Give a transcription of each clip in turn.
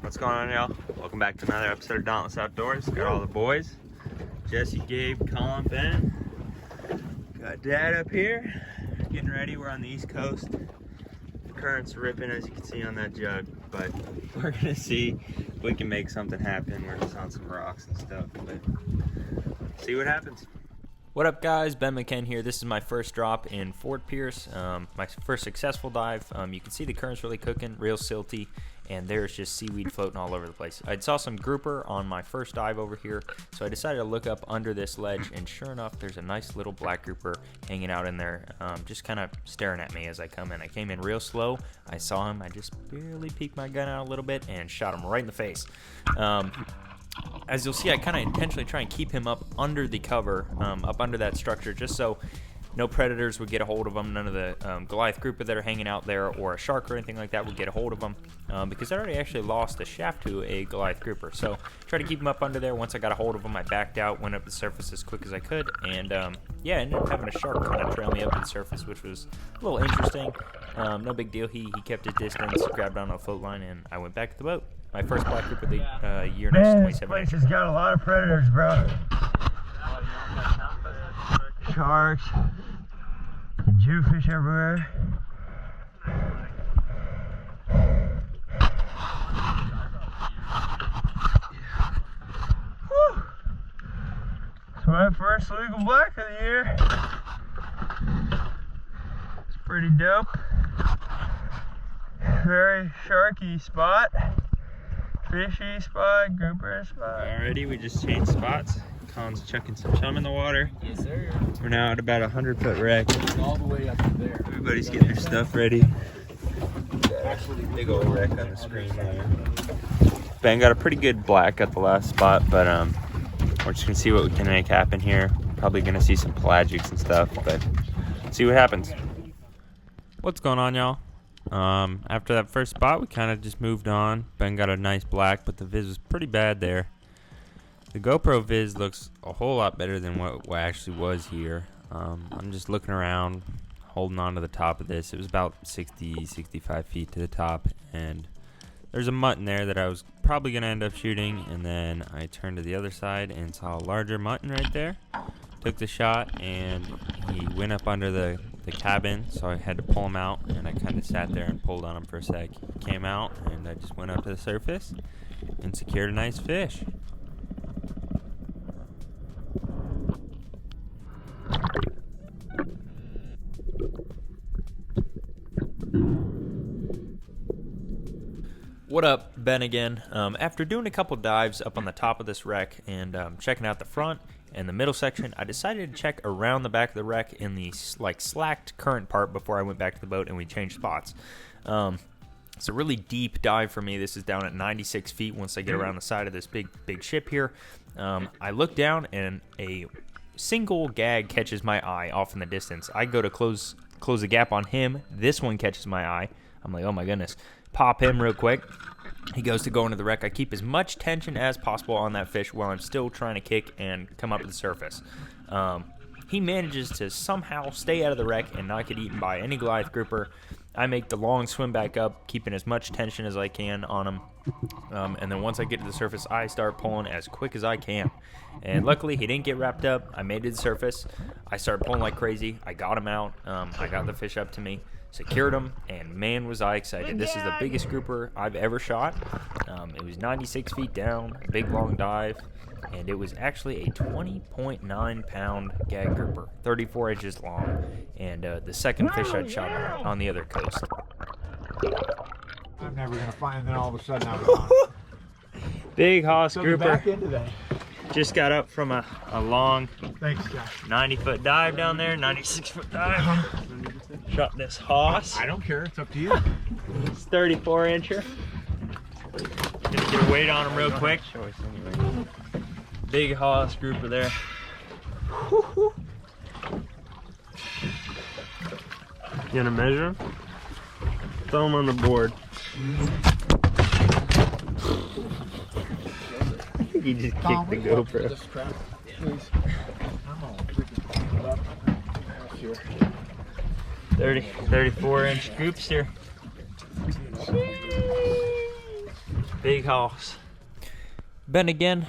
What's going on, y'all? Welcome back to another episode of Dauntless Outdoors. Got all the boys. Jesse, Gabe, Colin, Ben. Got Dad up here. Getting ready. We're on the East Coast. The current's ripping, as you can see on that jug. But we're going to see if we can make something happen. We're just on some rocks and stuff. But see what happens. What up, guys? Ben McKen here. This is my first drop in Fort Pierce, my first successful dive. You can see the current's really cooking, real silty, and there's just seaweed floating all over the place. I saw some grouper on my first dive over here, so I decided to look up under this ledge, and sure enough, there's a nice little black grouper hanging out in there, just kind of staring at me as I come in. I came in real slow. I saw him. I just barely peeked my gun out a little bit and shot him right in the face. As you'll see, I kind of intentionally try and keep him up under the cover, up under that structure, just so no predators would get a hold of him. None of the Goliath grouper that are hanging out there, or a shark or anything like that, would get a hold of him, because I already actually lost a shaft to a Goliath grouper. So try to keep him up under there. Once I got a hold of him, I backed out, went up the surface as quick as I could, and yeah, ended up having a shark kind of trail me up to the surface, which was a little interesting. No big deal. He kept his distance, grabbed on a float line, and I went back to the boat. My first black grouper of the year. Man, this place has got a lot of predators, bro. Sharks, and jewfish everywhere. Whew. It's my first legal black of the year. It's pretty dope. Very sharky spot. Fishy spot, grouper spot. Alrighty, we just changed spots. Colin's chucking some chum in the water. Yes, sir. We're now at about a 100-foot wreck. All the way up to there. Everybody's getting their stuff ready. Big old wreck on the screen there. Ben got a pretty good black at the last spot, but we're just gonna see what we can make happen here. Probably gonna see some pelagics and stuff, but see what happens. What's going on, y'all? After that first spot, we kind of just moved on. Ben got a nice black, but the viz was pretty bad there. The GoPro viz looks a whole lot better than what actually was here. I'm just looking around, holding on to the top of this. It was about 65 feet to the top, and there's a mutton there that I was probably going to end up shooting, and then I turned to the other side and saw a larger mutton right there. Took the shot, and he went up under the cabin, so I had to pull him out, and I kind of sat there and pulled on him for a sec. He came out, and I just went up to the surface and secured a nice fish. What up, Ben again. After doing a couple dives up on the top of this wreck and checking out the front and the middle section, I decided to check around the back of the wreck in the slacked current part before I went back to the boat and we changed spots. It's a really deep dive for me. This is down at 96 feet once I get around the side of this big ship here. I look down and a single gag catches my eye off in the distance. I go to close the gap on him. This one catches my eye. I'm like, oh my goodness. Pop him real quick. He goes to go into the wreck. I keep as much tension as possible on that fish while I'm still trying to kick and come up to the surface. He manages to somehow stay out of the wreck and not get eaten by any Goliath grouper. I make the long swim back up, keeping as much tension as I can on him. And then once I get to the surface, I start pulling as quick as I can. And luckily, he didn't get wrapped up. I made it to the surface. I started pulling like crazy. I got him out. I got the fish up to me, secured him, and man, was I excited. This is the biggest grouper I've ever shot. It was 96 feet down, a big long dive, and it was actually a 20.9 pound gag grouper, 34 inches long, and the second fish I'd shot on the other coast. I'm never going to find, then all of a sudden I'm gone. Big hoss So grouper. back into that. Just got up from a long Thanks, Josh. 90-foot dive down there, 96-foot dive. Shot this hoss. I don't care. It's up to you. It's 34-incher. Gonna get a weight on him real quick. Big hoss grouper there. You gonna measure him? Throw him on the board. He just kicked the GoPro. Please. I'm all freaking up. 34-inch groups here. Big hoss. Ben again.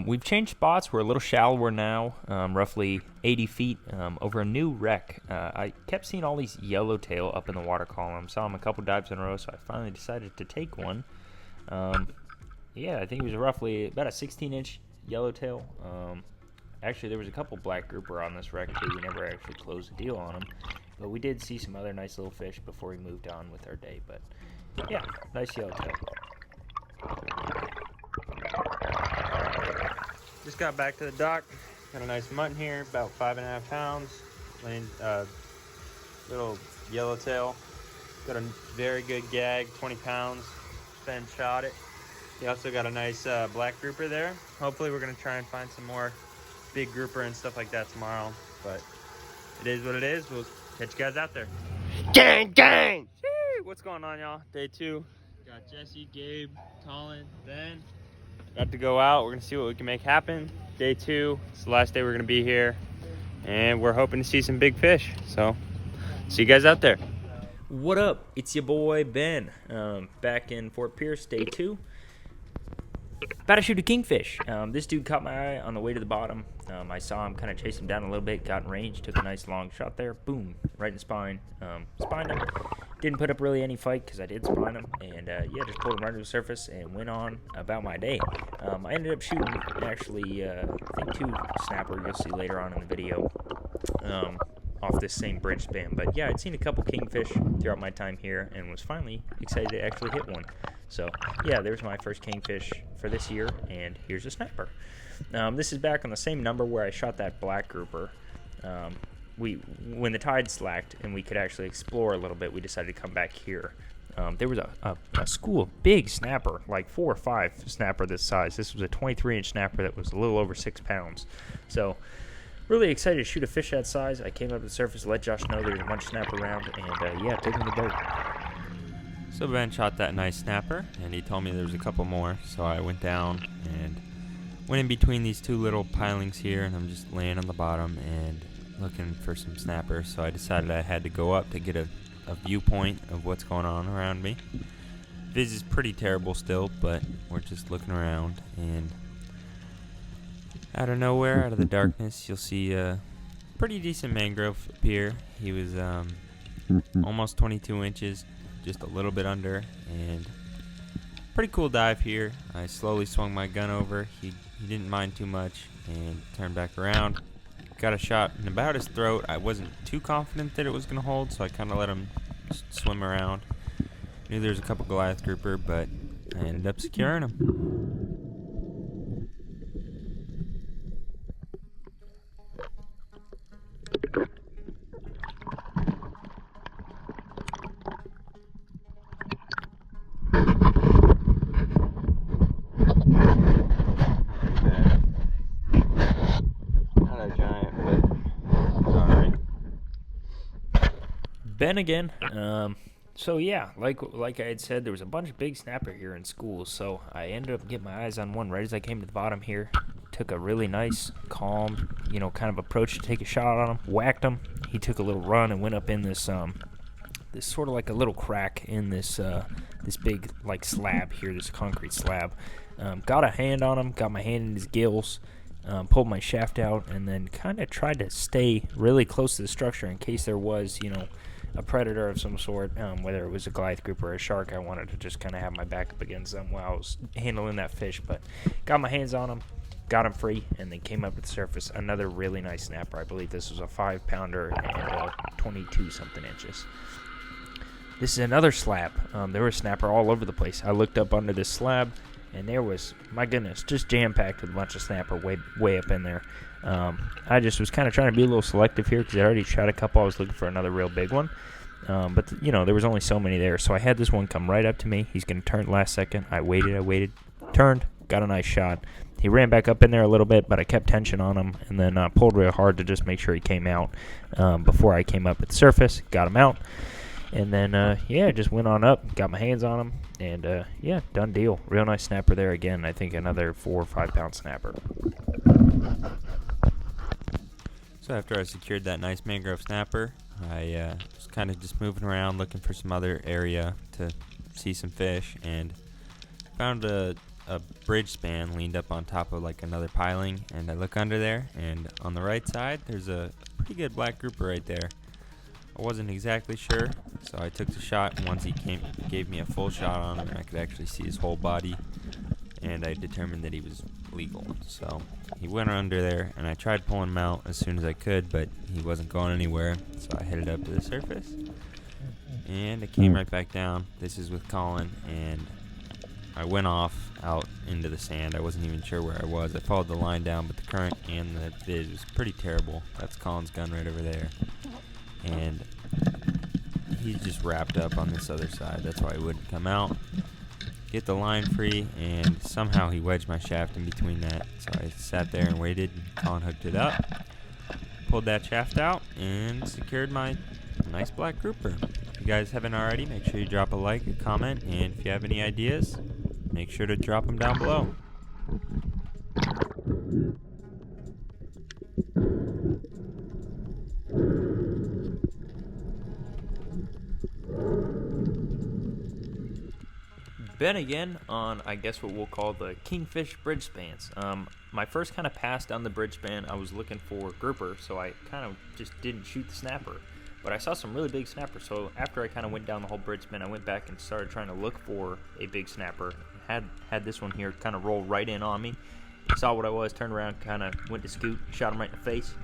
We've changed spots. We're a little shallower now, roughly 80 feet over a new wreck. I kept seeing all these yellowtail up in the water column. Saw them a couple dives in a row, so I finally decided to take one. Yeah, I think it was roughly about a 16-inch yellowtail. Actually, there was a couple black grouper on this wreck too. We never actually closed the deal on them, but we did see some other nice little fish before we moved on with our day. But yeah, nice yellowtail. Just got back to the dock. Got a nice mutton here, about 5.5 pounds. Little yellowtail. Got a very good gag, 20 pounds. Ben shot it. He also got a nice black grouper there. Hopefully we're gonna try and find some more big grouper and stuff like that tomorrow. But it is what it is. We'll catch you guys out there. Gang, gang! Woo! What's going on, y'all? Day 2. Got Jesse, Gabe, Colin, Ben. Got to go out. We're gonna see what we can make happen. Day 2. It's the last day we're gonna be here, and we're hoping to see some big fish. So, see you guys out there. What up? It's your boy Ben. Back in Fort Pierce, day 2. About to shoot a kingfish. This dude caught my eye on the way to the bottom. I saw him kind of chase him down a little bit, got in range, took a nice long shot there. Boom, right in the spine. Spined him. Didn't put up really any fight because I did spine him. And yeah, just pulled him right to the surface and went on about my day. I ended up shooting actually, I think 2 snapper you'll see later on in the video. Off this same bridge span. But yeah, I'd seen a couple kingfish throughout my time here and was finally excited to actually hit one. So yeah, there's my first kingfish for this year, and here's a snapper. This is back on the same number where I shot that black grouper. When the tide slacked and we could actually explore a little bit, we decided to come back here. There was a school of big snapper, like 4 or 5 snapper this size. This was a 23-inch snapper that was a little over 6 pounds. So really excited to shoot a fish that size. I came up to the surface, let Josh know there was a bunch of snapper around, and yeah, took him to the boat. So Ben shot that nice snapper, and he told me there was a couple more, so I went down and went in between these 2 little pilings here, and I'm just laying on the bottom and looking for some snappers. So I decided I had to go up to get a viewpoint of what's going on around me. Viz is pretty terrible still, but we're just looking around, and out of nowhere, out of the darkness, you'll see a pretty decent mangrove appear. He was almost 22 inches, just a little bit under, and pretty cool dive here. I slowly swung my gun over. He didn't mind too much and turned back around. Got a shot in about his throat. I wasn't too confident that it was going to hold, so I kind of let him swim around. Knew there was a couple Goliath grouper, but I ended up securing him. Ben again. So yeah, like I had said, there was a bunch of big snapper here in school, so I ended up getting my eyes on one right as I came to the bottom here. Took a really nice, calm, kind of approach to take a shot on him. Whacked him. He took a little run and went up in this this sort of like a little crack in this this big like slab here, this concrete slab. Got a hand on him. Got my hand in his gills. Pulled my shaft out and then kind of tried to stay really close to the structure in case there was, a predator of some sort, whether it was a Goliath grouper or a shark. I wanted to just kind of have my back up against them while I was handling that fish, but got my hands on him, got him free, and then came up to the surface. Another really nice snapper. I believe this was a 5-pounder and 22-something inches. This is another slab. There was snapper all over the place. I looked up under this slab, and there was, my goodness, just jam-packed with a bunch of snapper way up in there. I just was kind of trying to be a little selective here because I already shot a couple. I was looking for another real big one. But there was only so many there. So I had this one come right up to me. He's going to turn last second. I waited, turned, got a nice shot. He ran back up in there a little bit, but I kept tension on him and then pulled real hard to just make sure he came out before I came up at the surface. Got him out. And then, just went on up, got my hands on him, and, done deal. Real nice snapper there again. I think another 4 or 5 pound snapper. So after I secured that nice mangrove snapper, I was kind of just moving around looking for some other area to see some fish, and found a bridge span leaned up on top of like another piling, and I look under there, and on the right side there's a pretty good black grouper right there. I wasn't exactly sure, so I took the shot, and once he gave me a full shot on him, and I could actually see his whole body, and I determined that he was legal. So he went under there, and I tried pulling him out as soon as I could, but he wasn't going anywhere, so I headed up to the surface, and I came right back down. This is with Colin, and I went off out into the sand. I wasn't even sure where I was. I followed the line down, but the current and the viz was pretty terrible. That's Colin's gun right over there. And he's just wrapped up on this other side. That's why he wouldn't come out. Get the line free, and somehow he wedged my shaft in between that. So I sat there and waited, and Colin hooked it up, pulled that shaft out, and secured my nice black grouper. If you guys haven't already, make sure you drop a like, a comment, and if you have any ideas, make sure to drop them down below. Ben again on, I guess, what we'll call the kingfish bridge spans. My first kind of pass down the bridge span, I was looking for grouper, so I kind of just didn't shoot the snapper. But I saw some really big snappers, so after I kind of went down the whole bridge span, I went back and started trying to look for a big snapper. Had this one here kind of roll right in on me. Saw what I was, turned around, kind of went to scoot, shot him right in the face.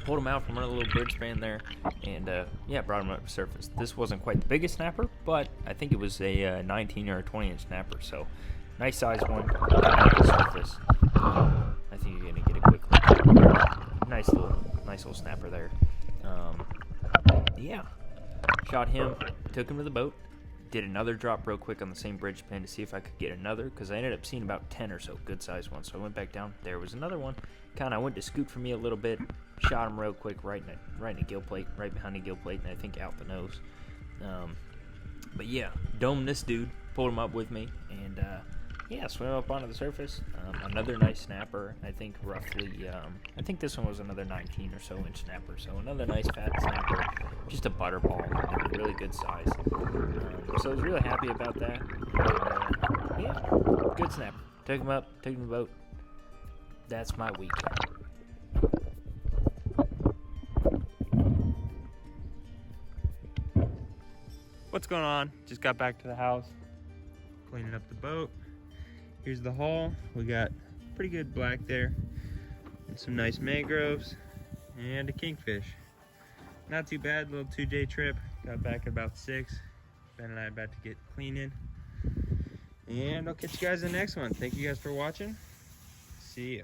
Pulled him out from under the little bridge span there, and yeah, brought him up to the surface. This wasn't quite the biggest snapper, but I think it was a 19 or a 20-inch snapper, so nice size one. Got to the surface. I think you're gonna get a quick look. Nice little snapper there. Yeah, shot him, took him to the boat, did another drop real quick on the same bridge span to see if I could get another, because I ended up seeing about 10 or so good sized ones. So I went back down, there was another one, kind of went to scoot for me a little bit, shot him real quick right in the gill plate, right behind the gill plate, and I think out the nose. But yeah, domed this dude, pulled him up with me, and yeah, swam up onto the surface. Another nice snapper, I think roughly, I think this one was another 19 or so inch snapper, so another nice fat snapper, just a butterball, really good size. So I was really happy about that. Yeah, good snapper. Took him up, took him to the boat. That's my weekend. What's going on? Just got back to the house, cleaning up the boat. Here's the haul. We got pretty good black there, and some nice mangroves, and a kingfish. Not too bad, little 2-day trip. Got back at about 6. Ben and I are about to get cleaning. And I'll catch you guys in the next one. Thank you guys for watching. See ya.